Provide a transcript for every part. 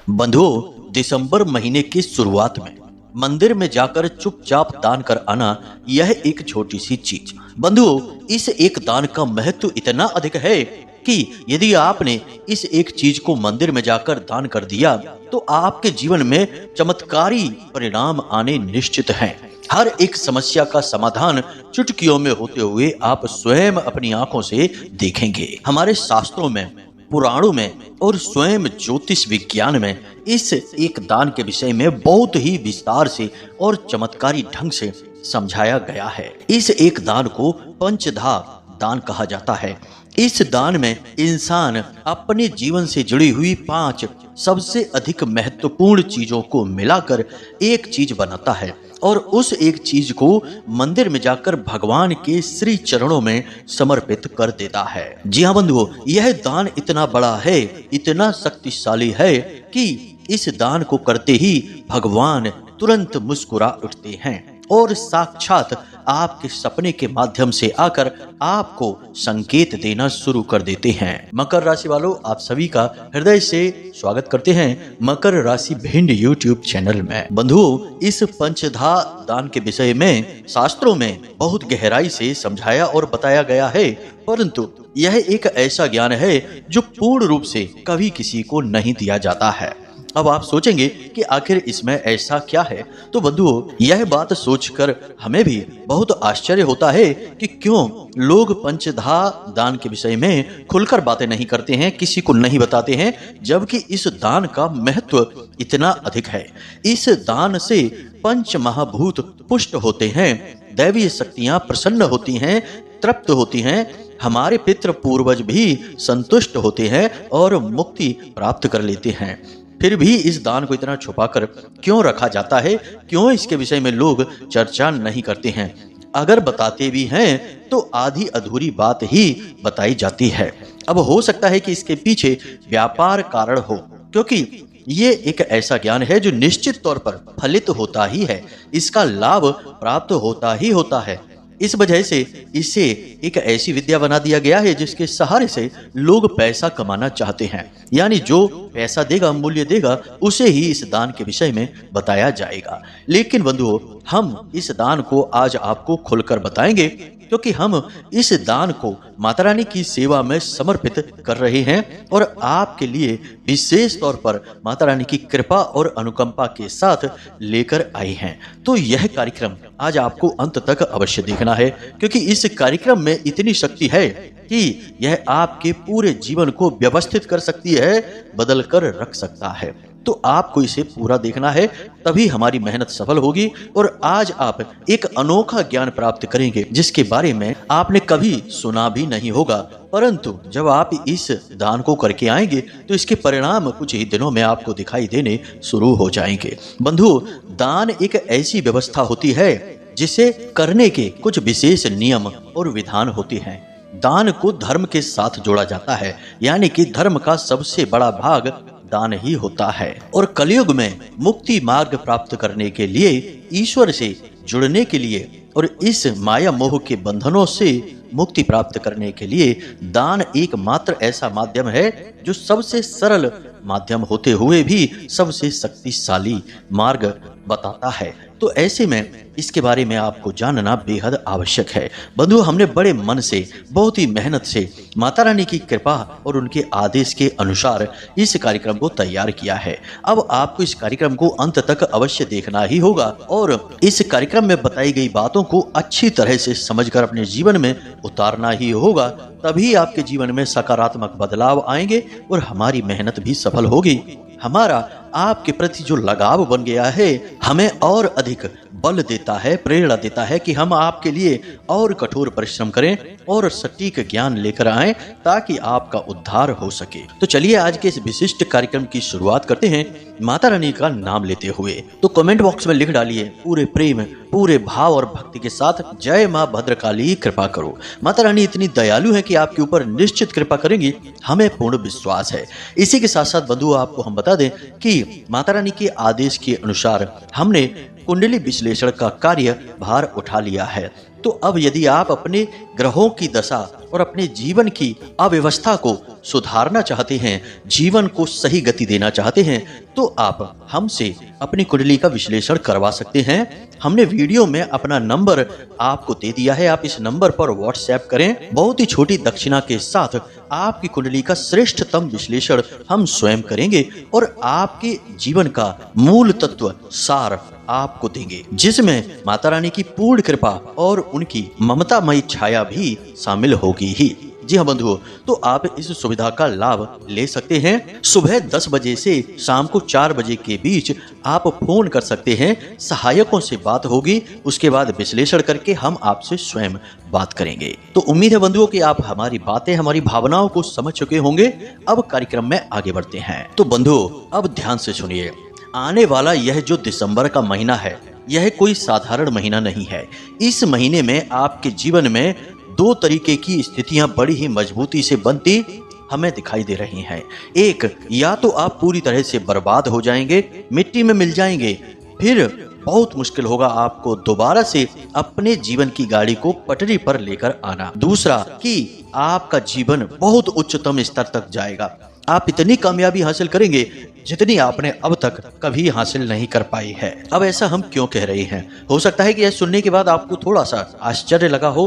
बंधुओं, दिसंबर महीने की शुरुआत में मंदिर में जाकर चुपचाप दान कर आना, यह एक छोटी सी चीज। बंधुओं, इस एक दान का महत्व इतना अधिक है कि यदि आपने इस एक चीज को मंदिर में जाकर दान कर दिया तो आपके जीवन में चमत्कारी परिणाम आने निश्चित हैं। हर एक समस्या का समाधान चुटकियों में होते हुए आप स्वयं अपनी आंखों से देखेंगे। हमारे शास्त्रों में, पुराणों में और स्वयं ज्योतिष विज्ञान में इस एक दान के विषय में बहुत ही विस्तार से और चमत्कारी ढंग से समझाया गया है। इस एक दान को पंचधा दान कहा जाता है। इस दान में इंसान अपने जीवन से जुड़ी हुई 5 सबसे अधिक महत्वपूर्ण चीजों को मिलाकर एक चीज बनाता है और उस एक चीज को मंदिर में जाकर भगवान के श्री चरणों में समर्पित कर देता है। जी हाँ बंधुओं, यह दान इतना बड़ा है, इतना शक्तिशाली है कि इस दान को करते ही भगवान तुरंत मुस्कुरा उठते हैं और साक्षात आपके सपने के माध्यम से आकर आपको संकेत देना शुरू कर देते हैं। मकर राशि वालों, आप सभी का हृदय से स्वागत करते हैं मकर राशि भिंड यूट्यूब चैनल में। बंधुओं, इस पंचधा दान के विषय में शास्त्रों में बहुत गहराई से समझाया और बताया गया है, परंतु यह एक ऐसा ज्ञान है जो पूर्ण रूप से कभी किसी को नहीं दिया जाता है। अब आप सोचेंगे कि आखिर इसमें ऐसा क्या है, तो बंधुओं, यह बात सोचकर हमें भी बहुत आश्चर्य होता है कि क्यों लोग पंचधा दान के विषय में खुलकर बातें नहीं करते हैं, किसी को नहीं बताते हैं, जबकि इस दान का महत्व इतना अधिक है। इस दान से पंच महाभूत पुष्ट होते हैं, दैवीय शक्तियां प्रसन्न होती हैं, तृप्त होती हैं, हमारे पितृ पूर्वज भी संतुष्ट होते हैं और मुक्ति प्राप्त कर लेते हैं। फिर भी इस दान को इतना छुपाकर क्यों रखा जाता है? क्यों इसके विषय में लोग चर्चा नहीं करते हैं? अगर बताते भी हैं तो आधी अधूरी बात ही बताई जाती है। अब हो सकता है कि इसके पीछे व्यापार कारण हो, क्योंकि ये एक ऐसा ज्ञान है जो निश्चित तौर पर फलित होता ही है, इसका लाभ प्राप्त होता ही होता है। इस वजह से इसे एक ऐसी विद्या बना दिया गया है जिसके सहारे से लोग पैसा कमाना चाहते हैं, यानी जो पैसा देगा, मूल्य देगा, उसे ही इस दान के विषय में बताया जाएगा। लेकिन बंधुओं, हम इस दान को आज आपको खुलकर बताएंगे, क्योंकि हम इस दान को माता रानी की सेवा में समर्पित कर रहे हैं और आपके लिए विशेष तौर पर माता रानी की कृपा और अनुकंपा के साथ लेकर आए हैं। तो यह कार्यक्रम आज आपको अंत तक अवश्य देखना है, क्योंकि इस कार्यक्रम में इतनी शक्ति है कि यह आपके पूरे जीवन को व्यवस्थित कर सकती है, बदल कर रख सकता है। तो आपको इसे पूरा देखना है, तभी हमारी मेहनत सफल होगी और आज आप एक अनोखा ज्ञान प्राप्त करेंगे जिसके बारे में आपने कभी सुना भी नहीं होगा, परंतु जब आप इस दान को करके आएंगे तो इसके परिणाम कुछ ही दिनों में आपको दिखाई देने शुरू हो जाएंगे। बंधु, दान एक ऐसी व्यवस्था होती है जिसे करने के कुछ विशेष नियम और विधान होते हैं। दान को धर्म के साथ जोड़ा जाता है, यानी कि धर्म का सबसे बड़ा भाग दान ही होता है। और कलयुग में मुक्ति मार्ग प्राप्त करने के लिए, ईश्वर से जुड़ने के लिए और इस माया मोह के बंधनों से मुक्ति प्राप्त करने के लिए दान एकमात्र ऐसा माध्यम है जो सबसे सरल माध्यम होते हुए भी सबसे शक्तिशाली मार्ग बताता है। तो ऐसे में इसके बारे में आपको जानना बेहद आवश्यक है। बंधु, हमने बड़े मन से, बहुत ही मेहनत से माता रानी की कृपा और उनके आदेश के अनुसार इस कार्यक्रम को तैयार किया है। अब आपको इस कार्यक्रम को अंत तक अवश्य देखना ही होगा और इस कार्यक्रम में बताई गई बातों को अच्छी तरह से समझकर अपने जीवन में उतारना ही होगा, तभी आपके जीवन में सकारात्मक बदलाव आएंगे और हमारी मेहनत भी सफल होगी। हमारा आपके प्रति जो लगाव बन गया है हमें और अधिक बल देता है, प्रेरणा देता है कि हम आपके लिए और कठोर परिश्रम करें और सटीक ज्ञान लेकर आएं ताकि आपका उद्धार हो सके। तो चलिए आज के इस विशिष्ट कार्यक्रम की शुरुआत करते हैं माता रानी का नाम लेते हुए। तो कमेंट बॉक्स में लिख डालिए पूरे प्रेम, पूरे भाव और भक्ति के साथ, जय माँ भद्रकाली कृपा करो। माता रानी इतनी दयालु है कि आपके ऊपर निश्चित कृपा करेंगी, हमें पूर्ण विश्वास है। इसी के साथ साथ बंधु, आपको हम बता दें कि माता रानी के आदेश के अनुसार हमने कुंडली विश्लेषण का कार्य भार उठा लिया है। तो अब यदि आप अपने ग्रहों की दशा और अपने जीवन की अव्यवस्था को सुधारना चाहते हैं, जीवन को सही गति देना चाहते हैं, तो आप हमसे अपनी कुंडली का विश्लेषण करवा सकते हैं। हमने वीडियो में अपना नंबर आपको दे दिया है, आप इस नंबर पर व्हाट्सएप करें। बहुत ही छोटी दक्षिणा के साथ आपकी कुंडली का श्रेष्ठतम विश्लेषण हम स्वयं करेंगे और आपके जीवन का मूल तत्व सार आपको देंगे, जिसमें माता रानी की पूर्ण कृपा और उनकी ममतामयी छाया भी शामिल होगी ही। जी हाँ बंधुओं, तो आप इस सुविधा का लाभ ले सकते हैं। सुबह 10 बजे से शाम को 4 बजे के बीच आप फोन कर सकते हैं, सहायकों से बात होगी, उसके बाद विश्लेषण करके हम आपसे स्वयं बात करेंगे। तो उम्मीद है बंधुओं कि आप हमारी बातें, हमारी भावनाओं को समझ चुके होंगे। अब कार्यक्रम में आगे बढ़ते हैं। तो बंधुओं, अब ध्यान से सुनिए। आने वाला यह जो दिसंबर का महीना है, यह कोई साधारण महीना नहीं है। इस महीने में आपके जीवन में 2 तरीके की स्थितियां बड़ी ही मजबूती से बनती हमें दिखाई दे रही हैं। एक, या तो आप पूरी तरह से बर्बाद हो जाएंगे, मिट्टी में मिल जाएंगे, फिर बहुत मुश्किल होगा आपको दोबारा से अपने जीवन की गाड़ी को पटरी पर लेकर आना। दूसरा, कि आपका जीवन बहुत उच्चतम स्तर तक जाएगा, आप इतनी कामयाबी हासिल करेंगे जितनी आपने अब तक कभी हासिल नहीं कर पाई है। अब ऐसा हम क्यों कह रहे हैं? हो सकता है कि यह सुनने के बाद आपको थोड़ा सा आश्चर्य लगा हो,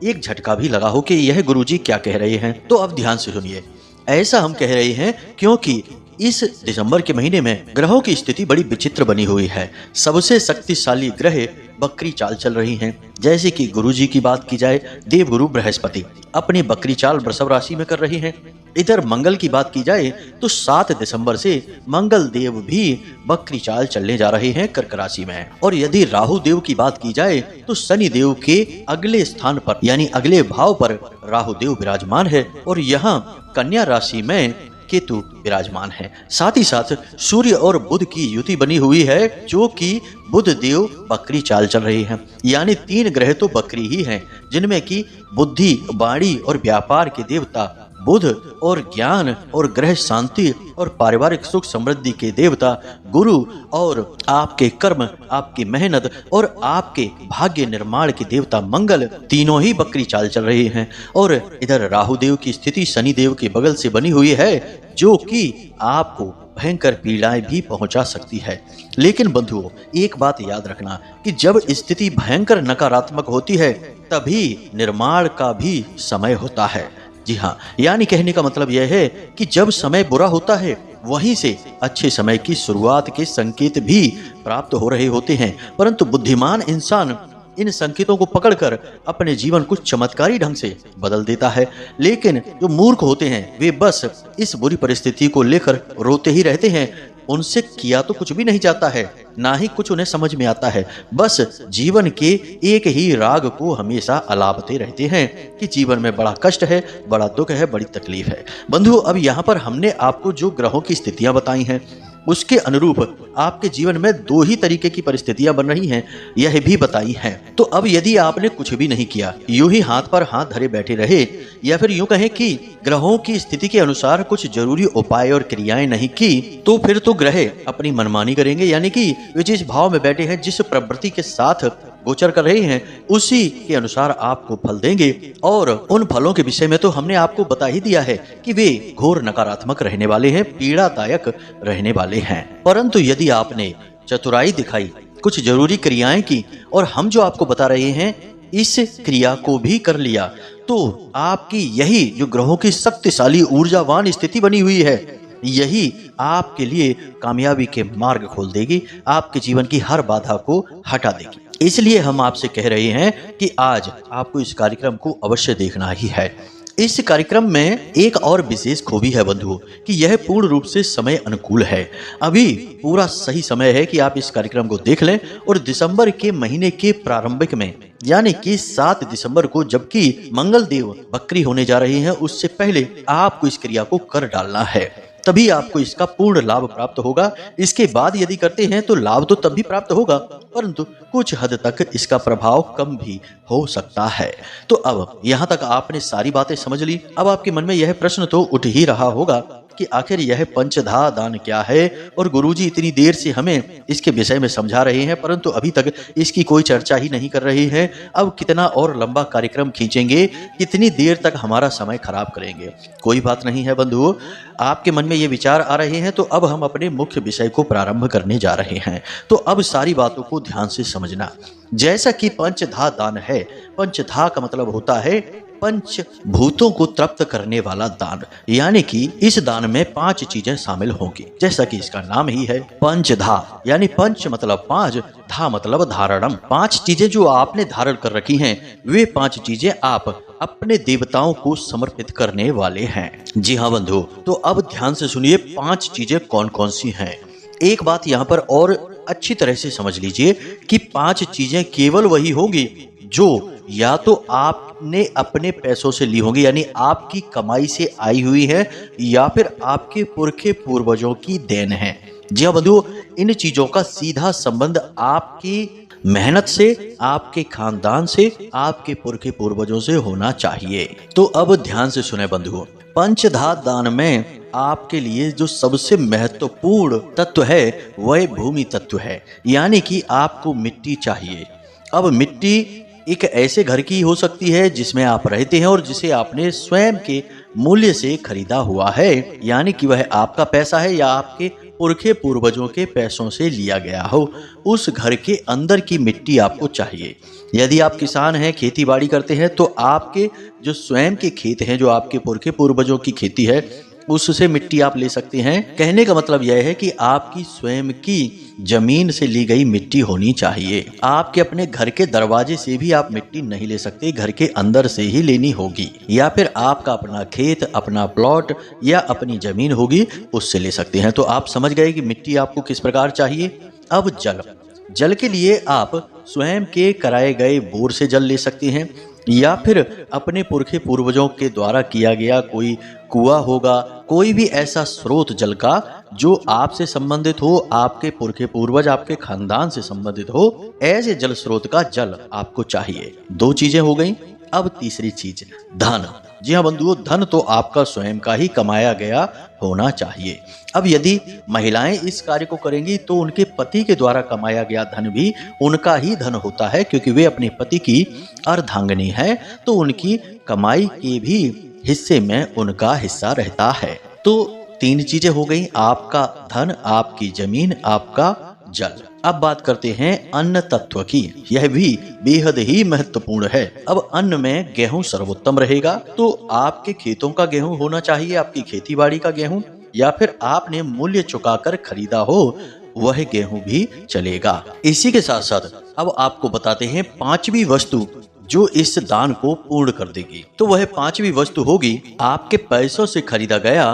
एक झटका भी लगा हो कि यह गुरुजी क्या कह रहे हैं। तो अब ध्यान से सुनिए। ऐसा हम कह रहे हैं क्योंकि इस दिसंबर के महीने में ग्रहों की स्थिति बड़ी विचित्र बनी हुई है। सबसे शक्तिशाली ग्रह बकरी चाल चल रही हैं। जैसे कि गुरुजी की बात की जाए, देवगुरु बृहस्पति अपनी बकरी चाल वृषभ राशि में कर रही हैं। इधर मंगल की बात की जाए तो 7 दिसंबर से मंगल देव भी बकरी चाल चलने जा रहे हैं कर्क राशि में। और यदि राहु देव की बात की जाए तो शनि देव के अगले स्थान पर यानी अगले भाव पर राहु देव विराजमान है और यहाँ कन्या राशि में केतु विराजमान है। साथ ही साथ सूर्य और बुध की युति बनी हुई है, जो कि बुध देव बकरी चाल चल रही है। यानी 3 ग्रह तो बकरी ही हैं, जिनमें कि बुद्धि, वाणी और व्यापार के देवता बुध और ज्ञान और ग्रह शांति और पारिवारिक सुख समृद्धि के देवता गुरु और आपके कर्म, आपकी मेहनत और आपके भाग्य निर्माण के देवता मंगल, तीनों ही बकरी चाल चल रही हैं। और इधर राहु देव की स्थिति शनि देव के बगल से बनी हुई है, जो कि आपको भयंकर पीड़ाएं भी पहुंचा सकती है। लेकिन बंधुओं, एक बात याद रखना कि जब स्थिति भयंकर नकारात्मक होती है, तभी निर्माण का भी समय होता है। जी हाँ, यानी कहने का मतलब यह है कि जब समय बुरा होता है, वहीं से अच्छे समय की शुरुआत के संकेत भी प्राप्त हो रहे होते हैं। परंतु बुद्धिमान इंसान इन संकेतों को पकड़कर अपने जीवन को चमत्कारी ढंग से बदल देता है। लेकिन जो मूर्ख होते हैं, वे बस इस बुरी परिस्थिति को लेकर रोते ही रहते हैं। उनसे किया तो कुछ भी नहीं जाता है, ना ही कुछ उन्हें समझ में आता है। बस जीवन के एक ही राग को हमेशा अलापते रहते हैं कि जीवन में बड़ा कष्ट है, बड़ा दुख है, बड़ी तकलीफ है। बंधुओं, अब यहाँ पर हमने आपको जो ग्रहों की स्थितियां बताई हैं, उसके अनुरूप आपके जीवन में 2 ही तरीके की परिस्थितियां बन रही हैं, यह भी बताई हैं। तो अब यदि आपने कुछ भी नहीं किया, यूं ही हाथ पर हाथ धरे बैठे रहे, या फिर यूं कहें कि ग्रहों की स्थिति के अनुसार कुछ जरूरी उपाय और क्रियाएं नहीं की, तो फिर तो ग्रह अपनी मनमानी करेंगे। यानी कि वे जिस भाव में बैठे हैं, जिस प्रवृत्ति के साथ गोचर कर रहे हैं, उसी के अनुसार आपको फल देंगे। और उन फलों के विषय में तो हमने आपको बता ही दिया है कि वे घोर नकारात्मक रहने वाले हैं, पीड़ादायक रहने वाले हैं। परंतु यदि आपने चतुराई दिखाई, कुछ जरूरी क्रियाएं की, और हम जो आपको बता रहे हैं इस क्रिया को भी कर लिया, तो आपकी यही जो ग्रहों की शक्तिशाली ऊर्जावान स्थिति बनी हुई है, यही आपके लिए कामयाबी के मार्ग खोल देगी, आपके जीवन की हर बाधा को हटा देगी। इसलिए हम आपसे कह रहे हैं कि आज आपको इस कार्यक्रम को अवश्य देखना ही है। इस कार्यक्रम में एक और विशेष खूबी है बंधुओं कि यह पूर्ण रूप से समय अनुकूल है। अभी पूरा सही समय है कि आप इस कार्यक्रम को देख लें। और दिसंबर के महीने के प्रारंभिक में यानी कि 7 दिसंबर को, जबकि मंगल देव बकरी होने जा रहे हैं, उससे पहले आपको इस क्रिया को कर डालना है, तभी आपको इसका पूर्ण लाभ प्राप्त होगा। इसके बाद यदि करते हैं तो लाभ तो तब भी प्राप्त होगा, परंतु कुछ हद तक इसका प्रभाव कम भी हो सकता है। तो अब यहाँ तक आपने सारी बातें समझ ली। अब आपके मन में यह प्रश्न तो उठ ही रहा होगा कि आखिर यह पंचधा दान क्या है और गुरुजी इतनी देर से हमें इसके विषय में समझा रहे हैं, परंतु अभी तक इसकी कोई चर्चा ही नहीं कर रही है। अब कितना और लंबा कार्यक्रम खींचेंगे, कितनी देर तक हमारा समय खराब करेंगे। कोई बात नहीं है बंधुओं, आपके मन में ये विचार आ रहे हैं तो अब हम अपने मुख्य विषय को प्रारंभ करने जा रहे हैं। तो अब सारी बातों को ध्यान से समझना। जैसा कि पंचधा दान है, पंचधा का मतलब होता है पंच भूतों को तृप्त करने वाला दान, यानी कि इस दान में 5 चीजें शामिल होंगी। जैसा कि इसका नाम ही है पंचधा, यानी पंच मतलब 5, धा मतलब धारणम। 5 चीजें जो आपने धारण कर रखी हैं, वे 5 चीजें आप अपने देवताओं को समर्पित करने वाले हैं। जी हाँ बंधु, तो अब ध्यान से सुनिए 5 चीजें कौन कौन सी हैं। एक बात यहाँ पर और अच्छी तरह से समझ लीजिए कि 5 चीजें केवल वही होंगी जो या तो आपने अपने पैसों से ली होंगी, यानी आपकी कमाई से आई हुई है, या फिर आपके पुरखे पूर्वजों की देन है। जी हाँ बंधुओं, इन चीजों का सीधा संबंध आपकी मेहनत से, आपके खानदान से, आपके पुरखे पूर्वजों से होना चाहिए। तो अब ध्यान से सुने बंधुओं, पंचधा दान में आपके लिए जो सबसे महत्वपूर्ण तत्व है वह भूमि तत्व है, यानी कि आपको मिट्टी चाहिए। अब मिट्टी एक ऐसे घर की हो सकती है जिसमें आप रहते हैं और जिसे आपने स्वयं के मूल्य से खरीदा हुआ है, यानी कि वह आपका पैसा है या आपके पुरखे पूर्वजों के पैसों से लिया गया हो। उस घर के अंदर की मिट्टी आपको चाहिए। यदि आप किसान हैं, खेती बाड़ी करते हैं, तो आपके जो स्वयं के खेत हैं, जो आपके पुरखे पूर्वजों की खेती है, उससे मिट्टी आप ले सकते हैं। कहने का मतलब यह है कि आपकी स्वयं की जमीन से ली गई मिट्टी होनी चाहिए। आपके अपने घर के दरवाजे से भी आप मिट्टी नहीं ले सकते, घर के अंदर से ही लेनी होगी, या फिर आपका अपना खेत, अपना प्लॉट या अपनी जमीन होगी, उससे ले सकते हैं। तो आप समझ गए कि मिट्टी आपको किस प्रकार चाहिए। अब जल के लिए आप स्वयं के कराए गए बोर से जल ले सकते हैं, या फिर अपने पुरखे पूर्वजों के द्वारा किया गया कोई कुआं होगा, कोई भी ऐसा स्रोत जल का जो आपसे संबंधित हो, आपके पुरखे पूर्वज, आपके खानदान से संबंधित हो, ऐसे जल स्रोत का जल आपको चाहिए। 2 चीजें हो गई। अब तीसरी चीज धन। जी हाँ बंधुओं, धन तो आपका स्वयं का ही कमाया गया होना चाहिए। अब यदि महिलाएं इस कार्य को करेंगी तो उनके पति के द्वारा कमाया गया धन भी उनका ही धन होता है, क्योंकि वे अपने पति की अर्धांगिनी है, तो उनकी कमाई के भी हिस्से में उनका हिस्सा रहता है। तो 3 चीजें हो गई, आपका धन, आपकी जमीन, आपका जल। अब बात करते हैं अन्न तत्व की। यह भी बेहद ही महत्वपूर्ण है। अब अन्न में गेहूं सर्वोत्तम रहेगा। तो आपके खेतों का गेहूं होना चाहिए, आपकी खेती बाड़ी का गेहूं, या फिर आपने मूल्य चुकाकर खरीदा हो वह गेहूं भी चलेगा। इसी के साथ साथ अब आपको बताते हैं 5वीं वस्तु जो इस दान को पूर्ण कर देगी। तो वह 5वीं वस्तु होगी आपके पैसों से खरीदा गया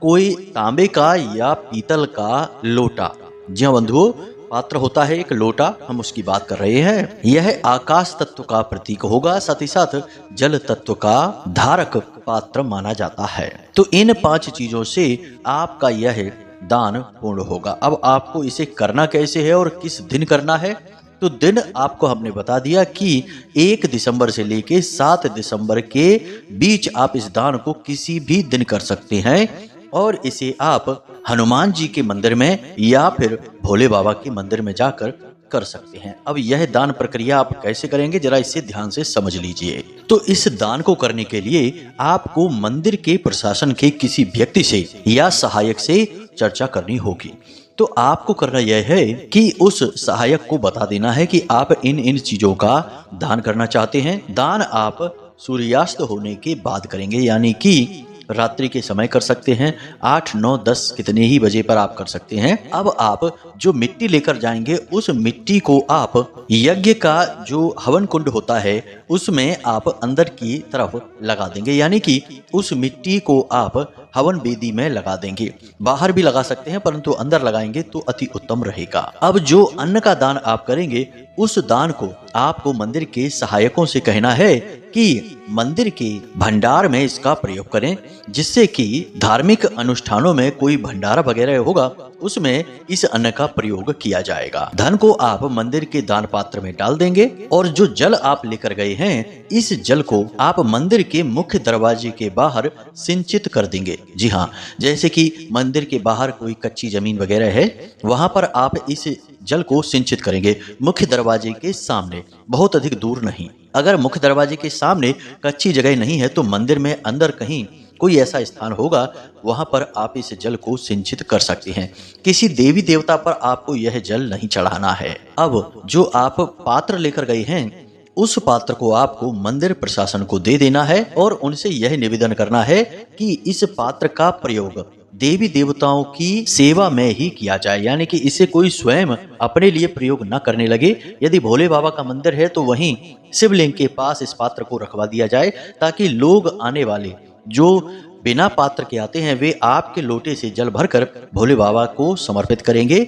कोई तांबे का या पीतल का लोटा। जी हाँ बंधुओं, पात्र होता है एक लोटा, हम उसकी बात कर रहे हैं। यह आकाश तत्व का प्रतीक होगा, साथ ही साथ जल तत्व का धारक पात्र माना जाता है। तो इन 5 चीजों से आपका यह दान पूर्ण होगा। अब आपको इसे करना कैसे है और किस दिन करना है, तो दिन आपको हमने बता दिया कि 1 दिसंबर से लेके 7 दिसंबर के बीच आप इस दान को किसी भी दिन कर सकते हैं, और इसे आप हनुमान जी के मंदिर में या फिर भोले बाबा के मंदिर में जाकर कर सकते हैं। अब यह दान प्रक्रिया आप कैसे करेंगे, जरा इसे ध्यान से समझ लीजिए। तो इस दान को करने के लिए आपको मंदिर के प्रशासन के किसी व्यक्ति से या सहायक से चर्चा करनी होगी। तो आपको करना यह है कि उस सहायक को बता देना है कि आप इन चीजों का दान करना चाहते हैं। दान आप सूर्यास्त होने के बाद करेंगे, यानी कि रात्रि के समय कर सकते हैं, 8, 9, 10 कितने ही बजे पर आप कर सकते हैं। अब आप जो मिट्टी लेकर जाएंगे उस मिट्टी को आप यज्ञ का जो हवन कुंड होता है उसमें आप अंदर की तरफ लगा देंगे, यानी कि उस मिट्टी को आप हवन वेदी में लगा देंगे। बाहर भी लगा सकते हैं, परंतु अंदर लगाएंगे तो अति उत्तम रहेगा। अब जो अन्न का दान आप करेंगे उस दान को आपको मंदिर के सहायकों से कहना है कि मंदिर के भंडार में इसका प्रयोग करें, जिससे कि धार्मिक अनुष्ठानों में कोई भंडारा वगैरह होगा उसमें इस अन्न का प्रयोग किया जाएगा। धन को आप मंदिर के दान पात्र में डाल देंगे और जो जल आप लेकर गए हैं, इस जल को आप मंदिर के मुख्य दरवाजे के बाहर सिंचित कर देंगे। जी हाँ, जैसे कि मंदिर के बाहर कोई कच्ची जमीन वगैरह है, वहां पर आप इस जल को सिंचित करेंगे मुख्य दरवाजे के सामने, बहुत अधिक दूर नहीं। अगर मुख्य दरवाजे के सामने कच्ची जगह नहीं है तो मंदिर में अंदर कहीं कोई ऐसा स्थान होगा, वहां पर आप इस जल को सिंचित कर सकते हैं। किसी देवी देवता पर आपको यह जल नहीं चढ़ाना है। अब जो आप पात्र लेकर गए हैं, उस पात्र को आपको मंदिर प्रशासन को दे देना है और उनसे यह निवेदन करना है कि इस पात्र का प्रयोग देवी देवताओं की सेवा में ही किया जाए, यानी कि इसे कोई स्वयं अपने लिए प्रयोग न करने लगे। यदि भोले बाबा का मंदिर है तो वहीं शिवलिंग के पास इस पात्र को रखवा दिया जाए, ताकि लोग आने वाले जो बिना पात्र के आते हैं वे आपके लोटे से जल भरकर भोले बाबा को समर्पित करेंगे।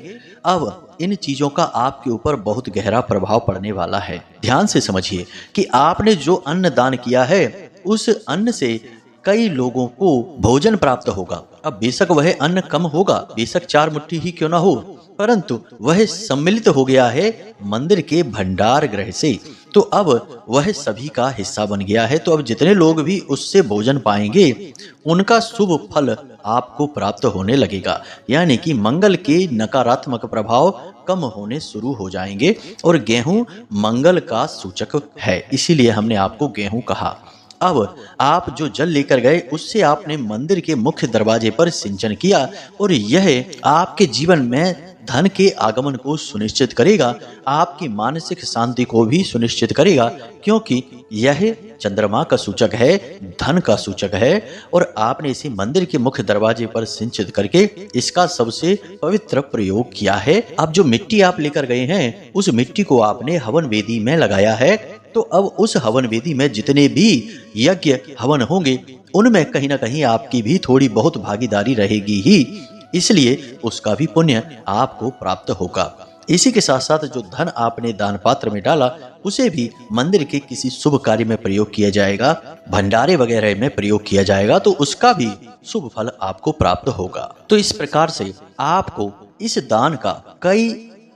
अब इन चीजों का आपके ऊपर बहुत गहरा प्रभाव पड़ने वाला है। ध्यान से समझिए कि आपने जो अन्न दान किया है, उस अन्न से कई लोगों को भोजन प्राप्त होगा। अब बेशक वह अन्न कम होगा, बेशक 4 मुट्ठी ही क्यों ना हो, परंतु वह सम्मिलित हो गया है मंदिर के भंडार गृह से, तो अब वह सभी का हिस्सा बन गया है। तो अब जितने लोग भी उससे भोजन पाएंगे, उनका शुभ फल आपको प्राप्त होने लगेगा, यानी कि मंगल के नकारात्मक प्रभाव कम होने शुरू हो जाएंगे। और गेहूं मंगल का सूचक है, इसीलिए हमने आपको गेहूं कहा। अब आप जो जल लेकर गए, उससे आपने मंदिर के मुख्य दरवाजे पर सिंचन किया, और यह आपके जीवन में धन के आगमन को सुनिश्चित करेगा, आपकी मानसिक शांति को भी सुनिश्चित करेगा, क्योंकि यह चंद्रमा का सूचक है, धन का सूचक है। और आपने इसे मंदिर के मुख्य दरवाजे पर सिंचित करके इसका सबसे पवित्र प्रयोग किया है। अब जो मिट्टी आप लेकर गए हैं, उस मिट्टी को आपने हवन वेदी में लगाया है। तो अब उस हवन वेदी में जितने भी यज्ञ हवन होंगे, उनमें कहीं ना कहीं आपकी भी थोड़ी बहुत भागीदारी रहेगी ही, इसलिए उसका भी पुण्य आपको प्राप्त होगा। इसी के साथ साथ जो धन आपने दान पात्र में डाला, उसे भी मंदिर के किसी शुभ कार्य में प्रयोग किया जाएगा, भंडारे वगैरह में प्रयोग किया जाएगा, तो उसका भी शुभ फल आपको प्राप्त होगा। तो इस प्रकार से आपको इस दान का कई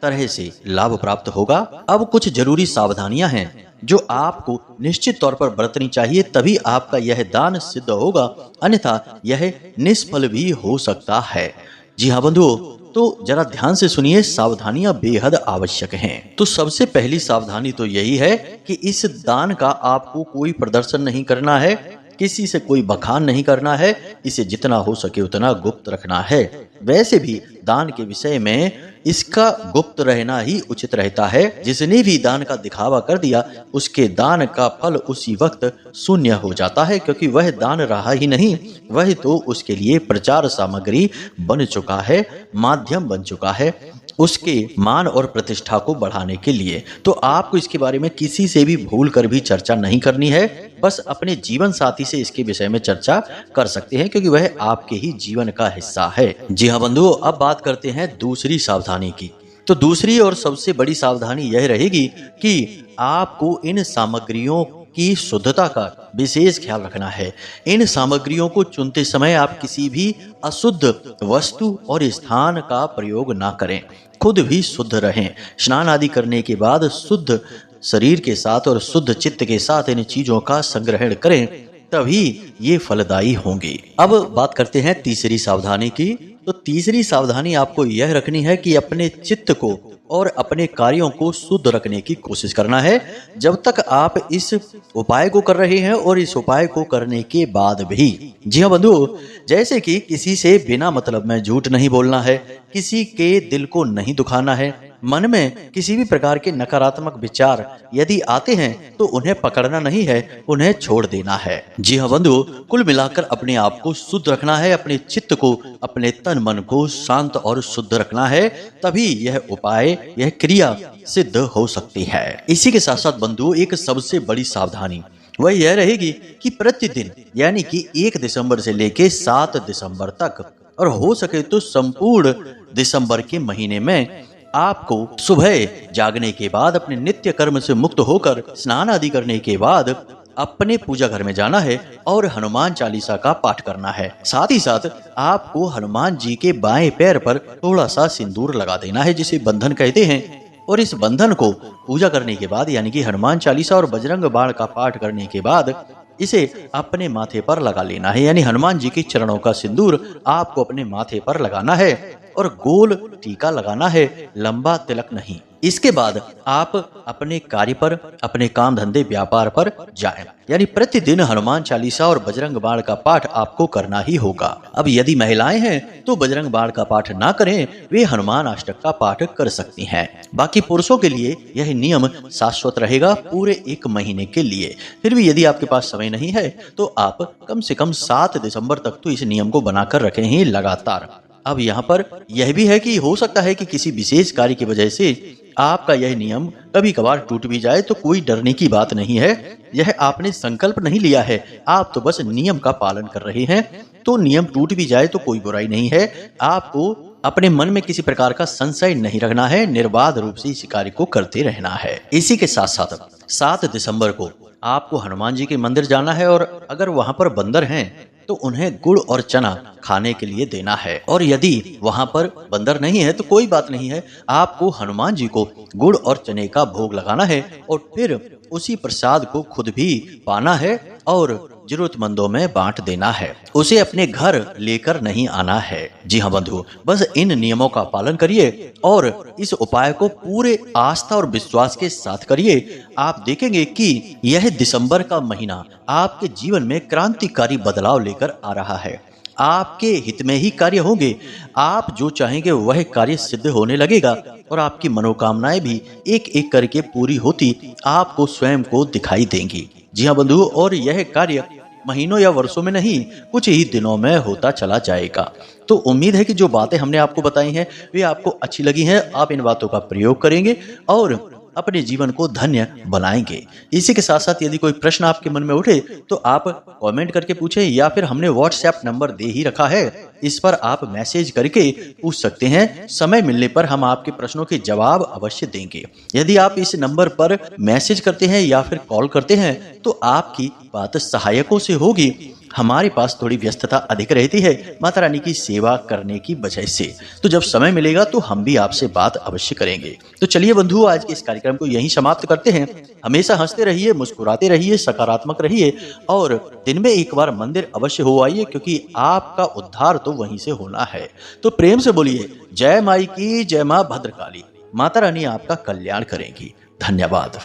तरह से लाभ प्राप्त होगा। अब कुछ जरूरी सावधानियां हैं जो आपको निश्चित तौर पर बरतनी चाहिए, तभी आपका यह दान सिद्ध होगा, अन्यथा यह निष्फल भी हो सकता है। जी हाँ बंधुओं, तो जरा ध्यान से सुनिए, सावधानियां बेहद आवश्यक हैं। तो सबसे पहली सावधानी तो यही है कि इस दान का आपको कोई प्रदर्शन नहीं करना है, किसी से कोई बखान नहीं करना है, इसे जितना हो सके उतना गुप्त रखना है। वैसे भी दान के विषय में इसका गुप्त रहना ही उचित रहता है। जिसने भी दान का दिखावा कर दिया, उसके दान का फल उसी वक्त शून्य हो जाता है, क्योंकि वह दान रहा ही नहीं, वह तो उसके लिए प्रचार सामग्री बन चुका है, माध्यम बन चुका है उसके मान और प्रतिष्ठा को बढ़ाने के लिए। तो आपको इसके बारे में किसी से भी भूल कर भी चर्चा नहीं करनी है, बस अपने जीवन साथी से इसके विषय में चर्चा कर सकते हैं, क्योंकि वह आपके ही जीवन का हिस्सा है। जी हाँ बंधुओं, अब बात करते हैं दूसरी सावधानी की। तो दूसरी और सबसे बड़ी सावधानी यह रहेगी कि आपको इन सामग्रियों की शुद्धता का विशेष ख्याल रखना है। इन सामग्रियों को चुनते समय आप किसी भी अशुद्ध वस्तु और स्थान का प्रयोग ना करें, खुद भी शुद्ध रहें। स्नान आदि करने के बाद शुद्ध शरीर के साथ और शुद्ध चित्त के साथ इन चीजों का संग्रहण करें, तभी ये फलदायी होंगे। अब बात करते हैं तीसरी सावधानी की। तो तीसरी सावधानी आपको यह रखनी है कि अपने चित्त को और अपने कार्यों को शुद्ध रखने की कोशिश करना है, जब तक आप इस उपाय को कर रहे हैं और इस उपाय को करने के बाद भी। जी हाँ बंधु, जैसे कि किसी से बिना मतलब में झूठ नहीं बोलना है, किसी के दिल को नहीं दुखाना है, मन में किसी भी प्रकार के नकारात्मक विचार यदि आते हैं तो उन्हें पकड़ना नहीं है, उन्हें छोड़ देना है। जी हाँ बंधु, कुल मिलाकर अपने आप को शुद्ध रखना है, अपने चित्त को, अपने तन मन को शांत और शुद्ध रखना है, तभी यह उपाय, यह क्रिया सिद्ध हो सकती है। इसी के साथ साथ बंधु, एक सबसे बड़ी सावधानी वह यह रहेगी कि प्रतिदिन, यानी कि 1 दिसंबर से लेके 7 दिसंबर तक, और हो सके तो संपूर्ण दिसंबर के महीने में आपको सुबह जागने के बाद अपने नित्य कर्म से मुक्त होकर स्नान आदि करने के बाद अपने पूजा घर में जाना है और हनुमान चालीसा का पाठ करना है। साथ ही साथ आपको हनुमान जी के बाएं पैर पर थोड़ा सा सिंदूर लगा देना है, जिसे बंधन कहते हैं। और इस बंधन को पूजा करने के बाद यानी कि हनुमान चालीसा और बजरंग बाण का पाठ करने के बाद इसे अपने माथे पर लगा लेना है। यानी हनुमान जी के चरणों का सिंदूर आपको अपने माथे पर लगाना है और गोल टीका लगाना है, लंबा तिलक नहीं। इसके बाद आप अपने कार्य पर, अपने काम धंधे व्यापार पर जाएं। यानी प्रतिदिन हनुमान चालीसा और बजरंग बाण का पाठ आपको करना ही होगा। अब यदि महिलाएं हैं तो बजरंग बाण का पाठ ना करें, वे हनुमान अष्टक का पाठ कर सकती हैं। बाकी पुरुषों के लिए यह नियम शाश्वत रहेगा पूरे 1 महीने के लिए। फिर भी यदि आपके पास समय नहीं है तो आप कम से कम 7 दिसंबर तक तो इस नियम को बनाकर रखें ही लगातार। अब यहाँ पर यह भी है कि हो सकता है कि किसी विशेष कार्य की वजह से आपका यह नियम कभी कभार टूट भी जाए, तो कोई डरने की बात नहीं है। यह आपने संकल्प नहीं लिया है, आप तो बस नियम का पालन कर रहे हैं। तो नियम टूट भी जाए तो कोई बुराई नहीं है। आपको अपने मन में किसी प्रकार का संशय नहीं रखना है, निर्बाध रूप से इस कार्य को करते रहना है। इसी के साथ साथ 7 दिसंबर को आपको हनुमान जी के मंदिर जाना है और अगर वहां पर बंदर हैं तो उन्हें गुड़ और चना खाने के लिए देना है। और यदि वहां पर बंदर नहीं है तो कोई बात नहीं है, आपको हनुमान जी को गुड़ और चने का भोग लगाना है और फिर उसी प्रसाद को खुद भी पाना है और जरूरतमंदों में बांट देना है। उसे अपने घर लेकर नहीं आना है। जी हाँ बंधु, बस इन नियमों का पालन करिए और इस उपाय को पूरे आस्था और विश्वास के साथ करिए। आप देखेंगे कि यह दिसंबर का महीना आपके जीवन में क्रांतिकारी बदलाव लेकर आ रहा है। आपके हित में ही कार्य होंगे। आप जो चाहेंगे वह कार्य सिद्ध होने लगेगा और आपकी मनोकामनाएं भी एक एक करके पूरी होती आपको स्वयं को दिखाई देंगी। जी हाँ बंधु, और यह कार्य महीनों या वर्षों में नहीं, कुछ ही दिनों में होता चला जाएगा। तो उम्मीद है कि जो बातें हमने आपको बताई हैं वे आपको अच्छी लगी हैं। आप इन बातों का प्रयोग करेंगे और अपने जीवन को धन्य बनाएंगे। इसी के साथ साथ यदि कोई प्रश्न आपके मन में उठे तो आप कमेंट करके पूछें या फिर हमने व्हाट्सएप नंबर दे ही रखा है, इस पर आप मैसेज करके पूछ सकते हैं। समय मिलने पर हम आपके प्रश्नों के जवाब अवश्य देंगे। यदि आप इस नंबर पर मैसेज करते हैं या फिर कॉल करते हैं तो आपकी बात सहायकों से होगी। हमारे पास थोड़ी व्यस्तता अधिक रहती है माता रानी की सेवा करने की वजह से, तो जब समय मिलेगा तो हम भी आपसे बात अवश्य करेंगे। तो चलिए बंधु, आज के इस कार्यक्रम को यहीं समाप्त करते हैं। हमेशा हंसते रहिए, मुस्कुराते रहिए, सकारात्मक रहिए और दिन में एक बार मंदिर अवश्य हो आइए, क्योंकि आपका उद्धार तो वहीं से होना है। तो प्रेम से बोलिए जय माई की, जय मां भद्रकाली। माता रानी आपका कल्याण करेंगी। धन्यवाद।